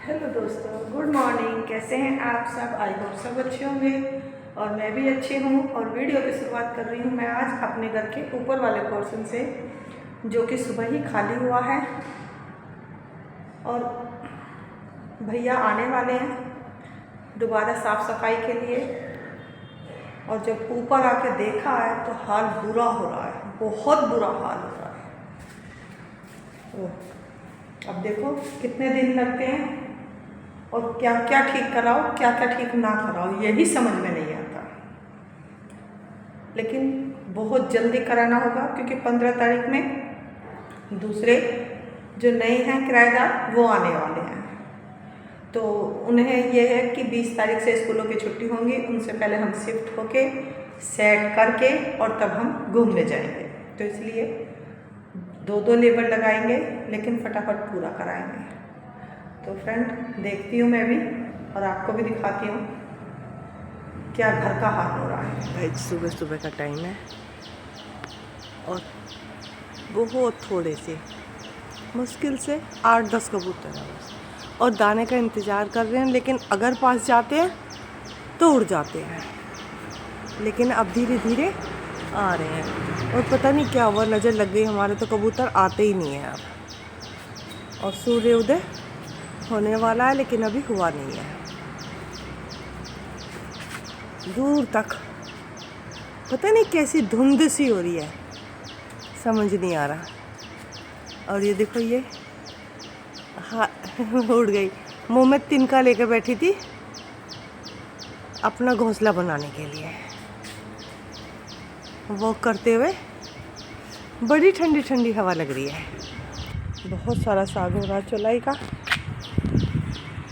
Hello दोस्तों, good morning. कैसे हैं आप सब? आई होप सब अच्छे होंगे और मैं भी अच्छी हूँ। और वीडियो की शुरुआत कर रही हूँ मैं आज अपने घर के ऊपर वाले पोर्शन से, जो कि सुबह ही खाली हुआ है। और भैया आने वाले हैं दोबारा साफ़ सफाई के लिए। और जब ऊपर आके देखा है तो हाल बुरा हो रहा है, बहुत बुरा हाल हो रहा है। अब देखो कितने दिन लगते हैं और क्या क्या ठीक कराओ, क्या क्या ठीक ना कराओ, यही समझ में नहीं आता। लेकिन बहुत जल्दी कराना होगा क्योंकि 15 तारीख में दूसरे जो नए हैं किराएदार वो आने वाले हैं। तो उन्हें यह है कि 20 तारीख से स्कूलों की छुट्टी होंगी, उनसे पहले हम शिफ्ट होके सेट करके और तब हम घूमने जाएंगे। तो इसलिए 2-2 लेबर लगाएंगे लेकिन फटाफट पूरा कराएंगे। तो फ्रेंड देखती हूँ मैं भी और आपको भी दिखाती हूँ क्या घर का हाल हो रहा है। भाई सुबह सुबह का टाइम है और बहुत थोड़े से मुश्किल से 8-10 कबूतर हैं बस, और दाने का इंतज़ार कर रहे हैं। लेकिन अगर पास जाते हैं तो उड़ जाते हैं, लेकिन अब धीरे धीरे आ रहे हैं। और पता नहीं क्या हुआ, नज़र लग गई, हमारे तो कबूतर आते ही नहीं हैं अब। और सूर्य उदय होने वाला है लेकिन अभी हुआ नहीं है। दूर तक पता नहीं कैसी धुंध सी हो रही है, समझ नहीं आ रहा। और ये देखो, ये हाँ उड़ गई। मुंह में तिनका लेकर बैठी थी अपना घोंसला बनाने के लिए, वॉक करते हुए। बड़ी ठंडी ठंडी हवा लग रही है। बहुत सारा साग हो रहा है चौलाई का।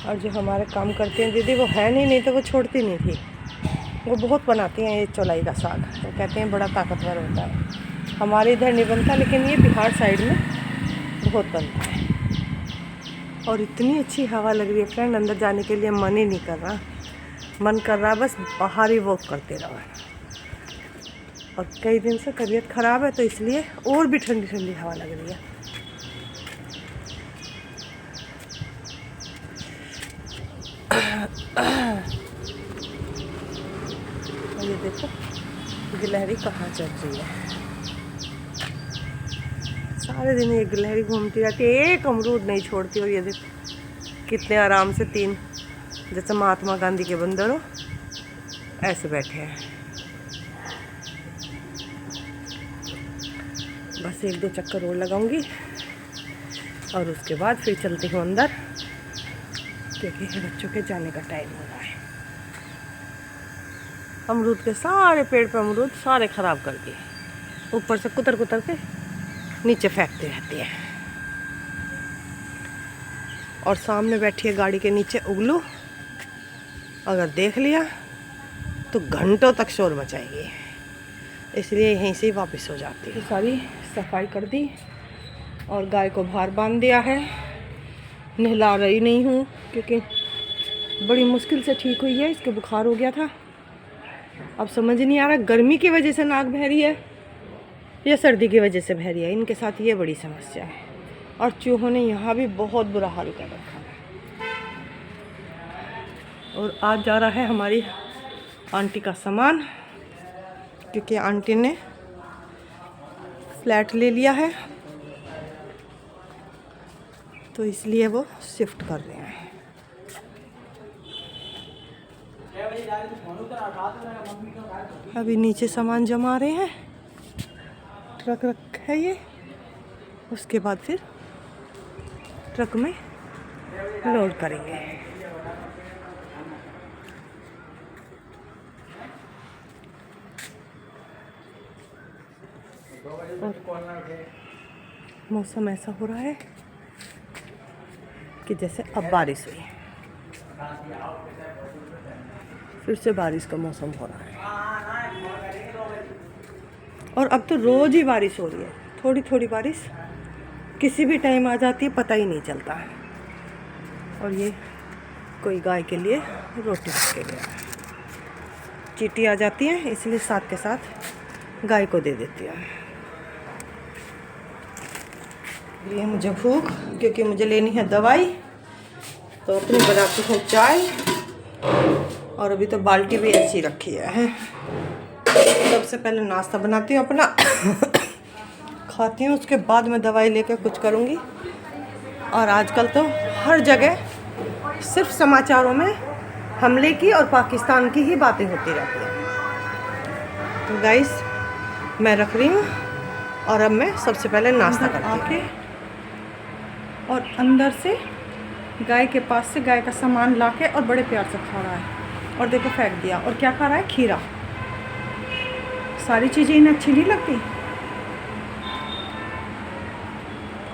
और जो हमारे काम करते हैं दीदी, वो है नहीं तो वो छोड़ती नहीं थी। वो बहुत बनाती हैं ये चौलाई का साग, वो कहते हैं बड़ा ताकतवर होता है। हमारे इधर नहीं बनता, लेकिन ये बिहार साइड में बहुत बनता है। और इतनी अच्छी हवा लग रही है फ्रेंड, अंदर जाने के लिए मन ही नहीं कर रहा। मन कर रहा बस बाहर ही वॉक करते रहो। और कई दिन से तबीयत ख़राब है तो इसलिए और भी ठंडी ठंडी हवा लग रही है। ये देखो गिलहरी कहाँ चल रही है। सारे दिन ये गिलहरी घूमती रहती है, एक अमरूद नहीं छोड़ती। और ये देखो कितने आराम से, 3 जैसे महात्मा गांधी के बंदर हो ऐसे बैठे हैं। बस 1-2 चक्कर और लगाऊंगी और उसके बाद फिर चलती हूँ अंदर, क्योंकि बच्चों के जाने का टाइम हो रहा है। अमरूद के सारे पेड़ पे अमरूद सारे ख़राब कर दिए, ऊपर से कुतर कुतर के नीचे फेंकते रहते हैं। और सामने बैठी है गाड़ी के नीचे उगलू, अगर देख लिया तो घंटों तक शोर मचाएगी, इसलिए यहीं से वापस हो जाती है। सारी सफाई कर दी और गाय को बाहर बांध दिया है। नहला रही नहीं हूँ क्योंकि बड़ी मुश्किल से ठीक हुई है, इसके बुखार हो गया था। अब समझ नहीं आ रहा गर्मी की वजह से नाक बह रही है या सर्दी की वजह से बह रही है। इनके साथ ये बड़ी समस्या है। और चूहों ने यहाँ भी बहुत बुरा हाल कर रखा है। और आज जा रहा है हमारी आंटी का सामान, क्योंकि आंटी ने फ्लैट ले लिया है तो इसलिए वो शिफ्ट कर रहे हैं। अभी नीचे सामान जमा रहे हैं, ट्रक रखा है ये, उसके बाद फिर ट्रक में लोड करेंगे। और मौसम ऐसा हो रहा है कि जैसे अब बारिश हुई, फिर से बारिश का मौसम हो रहा है। और अब तो रोज़ ही बारिश हो रही है, थोड़ी थोड़ी बारिश किसी भी टाइम आ जाती है, पता ही नहीं चलता है। और ये कोई गाय के लिए रोटी रख के गया है। चींटी आ जाती है इसलिए साथ के साथ गाय को दे देती है। लिए मुझे भूख, क्योंकि मुझे लेनी है दवाई। तो अपनी बनाती हूँ चाय, और अभी तो बाल्टी भी ऐसी रखी है। सबसे पहले नाश्ता बनाती हूँ अपना खाती हूँ, उसके बाद मैं दवाई लेकर कुछ करूँगी। और आजकल तो हर जगह सिर्फ समाचारों में हमले की और पाकिस्तान की ही बातें होती रहती हैं। तो गाइस मैं रख रही हूँ, और अब मैं सबसे पहले नाश्ता करती हूँ। और अंदर से गाय के पास से गाय का सामान लाके और बड़े प्यार से खा रहा है। और देखो फेंक दिया। और क्या खा रहा है? खीरा। सारी चीज़ें इन्हें अच्छी नहीं लगती।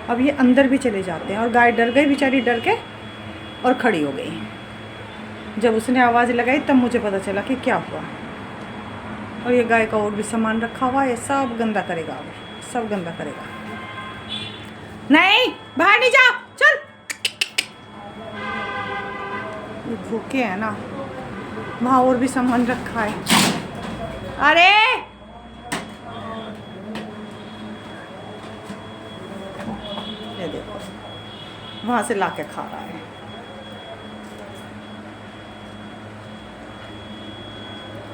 अब ये अंदर भी चले जाते हैं, और गाय डर गई बेचारी, डर के और खड़ी हो गई। जब उसने आवाज़ लगाई तब मुझे पता चला कि क्या हुआ। और ये गाय का और भी सामान रखा हुआ है, सब गंदा करेगा, अब सब गंदा करेगा। नहीं, बाहर नहीं जाओ, चल। ये भूखे हैं ना, वहाँ और भी सामान रखा है। अरे ये देखो, वहाँ से लाके खा रहा है।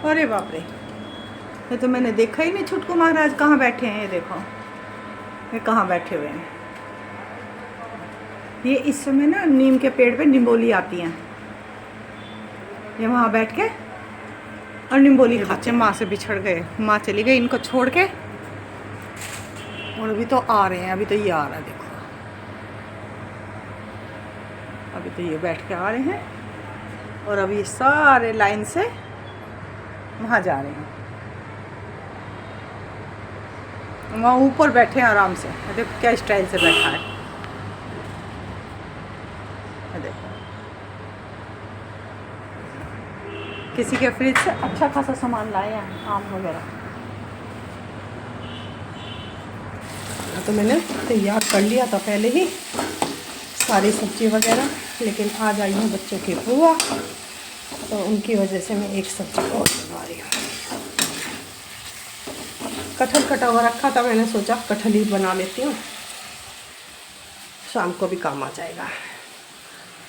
अरे बाप रे, ये तो मैंने देखा ही नहीं। छुटकू महाराज कहाँ बैठे हैं? ये देखो, ये कहाँ बैठे हुए हैं। ये इस समय ना नीम के पेड़ पे निम्बोली आती हैं। ये वहाँ बैठ के और निम्बोली खाते। माँ से बिछड़ गए, माँ चली गई इनको छोड़ के, और अभी तो आ रहे हैं। अभी तो ये आ रहा है, देखो, अभी तो ये बैठ के आ रहे हैं। और अभी ये सारे लाइन से वहाँ जा रहे हैं। वहाँ ऊपर बैठे हैं आराम से। देखो क्या स्टाइल से बैठा है। देखो, किसी के फ्रिज से अच्छा खासा सामान लाए हैं, आम वगैरह। तो मैंने तैयार कर लिया था पहले ही सारी सब्ज़ी वगैरह, लेकिन आज आई हूँ बच्चों की बुआ, तो उनकी वजह से मैं एक सब्ज़ी और बना रही हूँ। कटहल कटा हुआ रखा था, मैंने सोचा कटहल ही बना लेती हूँ, शाम को भी काम आ जाएगा।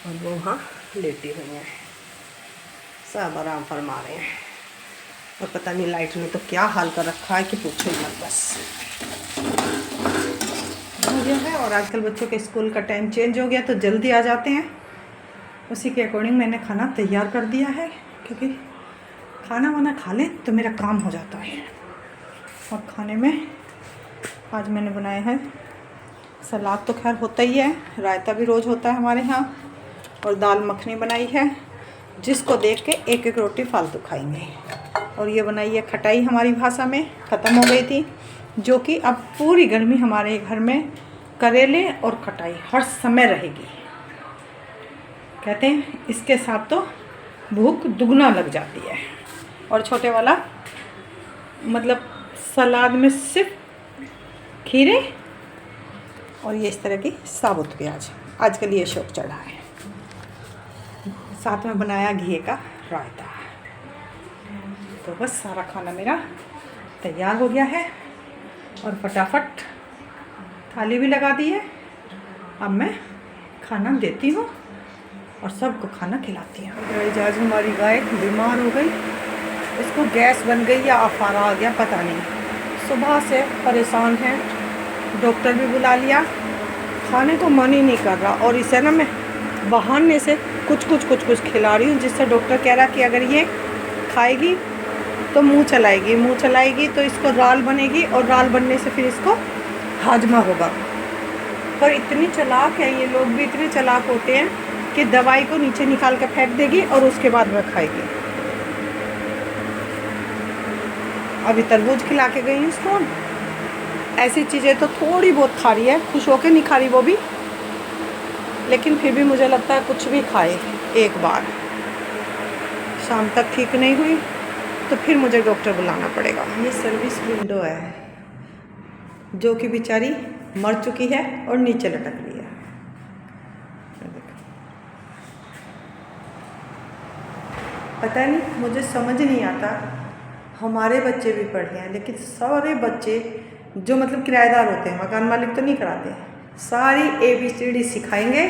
और वो वहाँ लेटी हुई हैं, सब आराम फरमा रहे हैं। और पता नहीं लाइट ने तो क्या हाल कर रखा है कि पूछो ही मत। बस हो गया है, और आजकल बच्चों के स्कूल का टाइम चेंज हो गया तो जल्दी आ जाते हैं। उसी के अकॉर्डिंग मैंने खाना तैयार कर दिया है, क्योंकि खाना वाना खा लें तो मेरा काम हो जाता है। और खाने में आज मैंने बनाया है सलाद, तो खैर होता ही है, रायता भी रोज़ होता है हमारे यहाँ, और दाल मखनी बनाई है, जिसको देख के एक एक रोटी फालतू खाएंगे। और ये बनाई है खटाई, हमारी भाषा में ख़त्म हो गई थी, जो कि अब पूरी गर्मी हमारे घर में करेले और खटाई हर समय रहेगी। कहते हैं इसके साथ तो भूख दुगना लग जाती है। और छोटे वाला मतलब सलाद में सिर्फ खीरे और ये इस तरह की साबुत प्याज आजकल ये शौक चढ़ा है। साथ में बनाया घी का रायता। तो बस सारा खाना मेरा तैयार हो गया है, और फटाफट थाली भी लगा दी है। अब मैं खाना देती हूँ और सबको खाना खिलाती हूँ। आज हमारी गाय बीमार हो गई, इसको गैस बन गई या अफारा आ गया पता नहीं। सुबह से परेशान है, डॉक्टर भी बुला लिया, खाने को मन ही नहीं कर रहा। और इसे ना मैं बहाने से कुछ खिला रही हूँ, जिससे डॉक्टर कह रहा कि अगर ये खाएगी तो मुंह चलाएगी तो इसको राल बनेगी, और राल बनने से फिर इसको हाजमा होगा। पर इतनी चालाक है ये लोग, भी इतने चालाक होते हैं कि दवाई को नीचे निकाल के फेंक देगी और उसके बाद में खाएगी। अभी तरबूज खिला के गई इसको। ऐसी चीज़ें तो थोड़ी बहुत खा रही है, खुश होके नहीं खा रही वो भी, लेकिन फिर भी मुझे लगता है कुछ भी खाए एक बार। शाम तक ठीक नहीं हुई तो फिर मुझे डॉक्टर बुलाना पड़ेगा। ये सर्विस विंडो है, जो कि बेचारी मर चुकी है और नीचे लटक रही है। पता नहीं, मुझे समझ नहीं आता। हमारे बच्चे भी पढ़े हैं, लेकिन सारे बच्चे जो मतलब किराएदार होते हैं, मकान मालिक तो नहीं कराते, सारी ABCD सिखाएंगे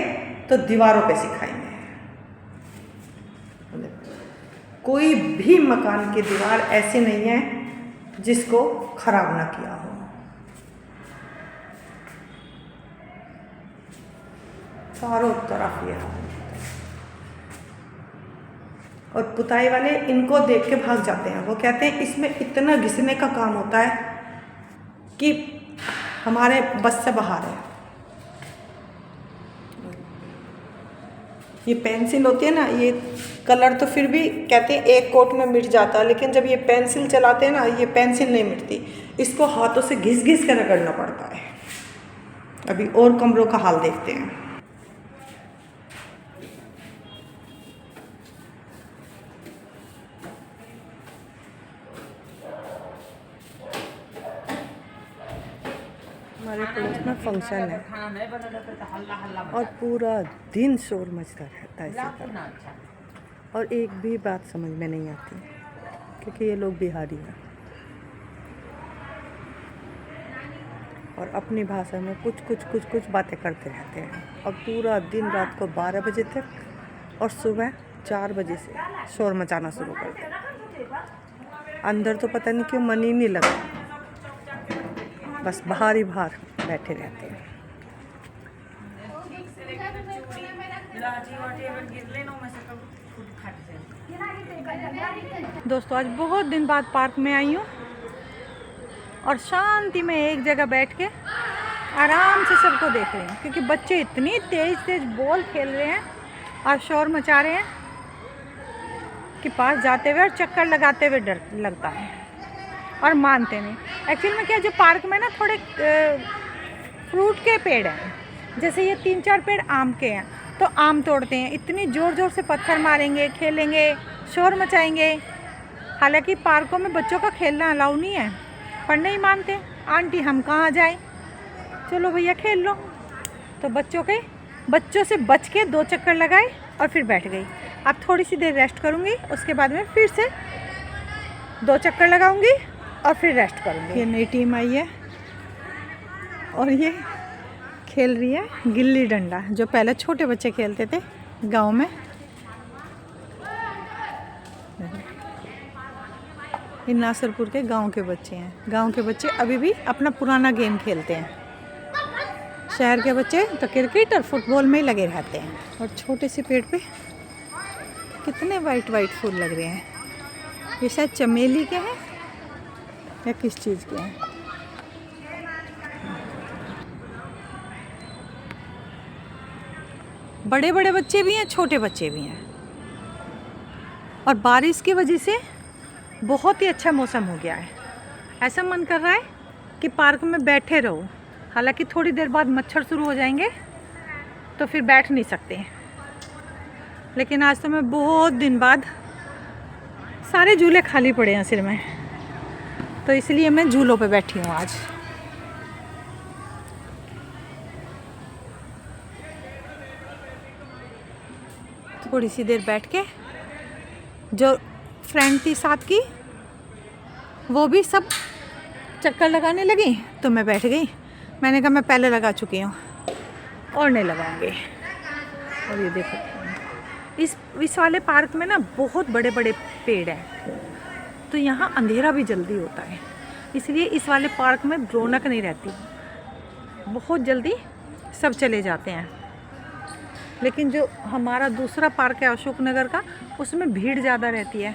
तो दीवारों पे सिखाएंगे। कोई भी मकान की दीवार ऐसी नहीं है जिसको खराब ना किया हो। चारों तरफ ये हाल। और पुताई वाले इनको देख के भाग जाते हैं। वो कहते हैं इसमें इतना घिसने का काम होता है कि हमारे बस से बाहर है। ये पेंसिल होती है ना, ये कलर तो फिर भी कहते हैं एक कोट में मिट जाता है, लेकिन जब ये पेंसिल चलाते हैं ना, ये पेंसिल नहीं मिटती, इसको हाथों से घिस घिस कर रगड़ना पड़ता है। अभी और कमरों का हाल देखते हैं। हमारे पड़ोस में फंक्शन है और पूरा दिन शोर मचता रहता है इसी तरह, और एक भी बात समझ में नहीं आती क्योंकि ये लोग बिहारी हैं और अपनी भाषा में कुछ बातें करते रहते हैं। और पूरा दिन रात को 12 बजे तक और सुबह 4 बजे से शोर मचाना शुरू कर देते। अंदर तो पता नहीं क्यों मन ही नहीं लगता, बस बाहर ही बाहर बैठे रहते हैं। दोस्तों, आज बहुत दिन बाद पार्क में आई हूँ और शांति में एक जगह बैठ के आराम से सबको देख रही हूँ, क्योंकि बच्चे इतनी तेज बॉल खेल रहे हैं और शोर मचा रहे हैं कि पास जाते हुए और चक्कर लगाते हुए डर लगता है और मानते नहीं। एक्चुअली में क्या, जो पार्क में ना थोड़े फ्रूट के पेड़ हैं, जैसे ये 3-4 पेड़ आम के हैं, तो आम तोड़ते हैं, इतनी ज़ोर से पत्थर मारेंगे, खेलेंगे, शोर मचाएंगे। हालांकि पार्कों में बच्चों का खेलना अलाउ नहीं है, पर नहीं मानते। आंटी हम कहाँ जाए, चलो भैया खेल लो। तो बच्चों से बच के 2 चक्कर लगाए और फिर बैठ गई। अब थोड़ी सी देर रेस्ट करूँगी, उसके बाद में फिर से 2 चक्कर लगाऊंगी और फिर रेस्ट करूँगी। ये नई टीम आई है और ये खेल रही है गिल्ली डंडा, जो पहले छोटे बच्चे खेलते थे गांव में। ये नासरपुर के गांव के बच्चे हैं। गांव के बच्चे अभी भी अपना पुराना गेम खेलते हैं। शहर के बच्चे तो क्रिकेट और फुटबॉल में ही लगे रहते हैं। और छोटे से पेड़ पे कितने वाइट फूल लग रहे हैं। ये शायद चमेली के हैं या किस चीज़ के हैं। बड़े बच्चे भी हैं, छोटे बच्चे भी हैं। और बारिश की वजह से बहुत ही अच्छा मौसम हो गया है। ऐसा मन कर रहा है कि पार्क में बैठे रहो। हालांकि थोड़ी देर बाद मच्छर शुरू हो जाएंगे तो फिर बैठ नहीं सकते, लेकिन आज तो मैं बहुत दिन बाद, सारे झूले खाली पड़े हैं सिर में, तो इसलिए मैं झूलों पे बैठी हूँ आज। थोड़ी सी देर बैठ के, जो फ्रेंड थी साथ की वो भी सब चक्कर लगाने लगी तो मैं बैठ गई। मैंने कहा मैं पहले लगा चुकी हूँ और नहीं लगाऊंगी। और ये देखो, इस वाले पार्क में ना बहुत बड़े पेड़ हैं, तो यहाँ अंधेरा भी जल्दी होता है, इसलिए इस वाले पार्क में रौनक नहीं रहती। बहुत जल्दी सब चले जाते हैं। लेकिन जो हमारा दूसरा पार्क है अशोक नगर का, उसमें भीड़ ज़्यादा रहती है,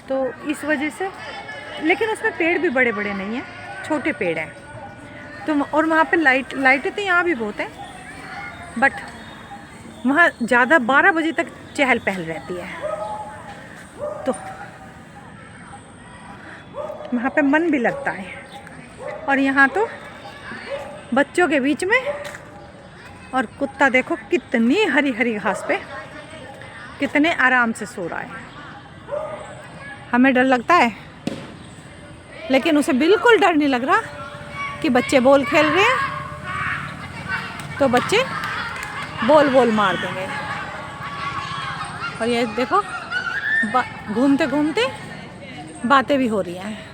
तो इस वजह से। लेकिन उसमें पेड़ भी बड़े नहीं हैं, छोटे पेड़ हैं। तो और वहाँ पे लाइटें तो यहाँ भी बहुत हैं, बट वहाँ ज़्यादा 12 बजे तक चहल पहल रहती है, तो वहाँ पे मन भी लगता है। और यहाँ तो बच्चों के बीच में, और कुत्ता देखो कितनी हरी घास पे कितने आराम से सो रहा है। हमें डर लगता है, लेकिन उसे बिल्कुल डर नहीं लग रहा कि बच्चे बॉल खेल रहे हैं तो बच्चे बॉल मार देंगे। और ये देखो घूमते बातें भी हो रही हैं।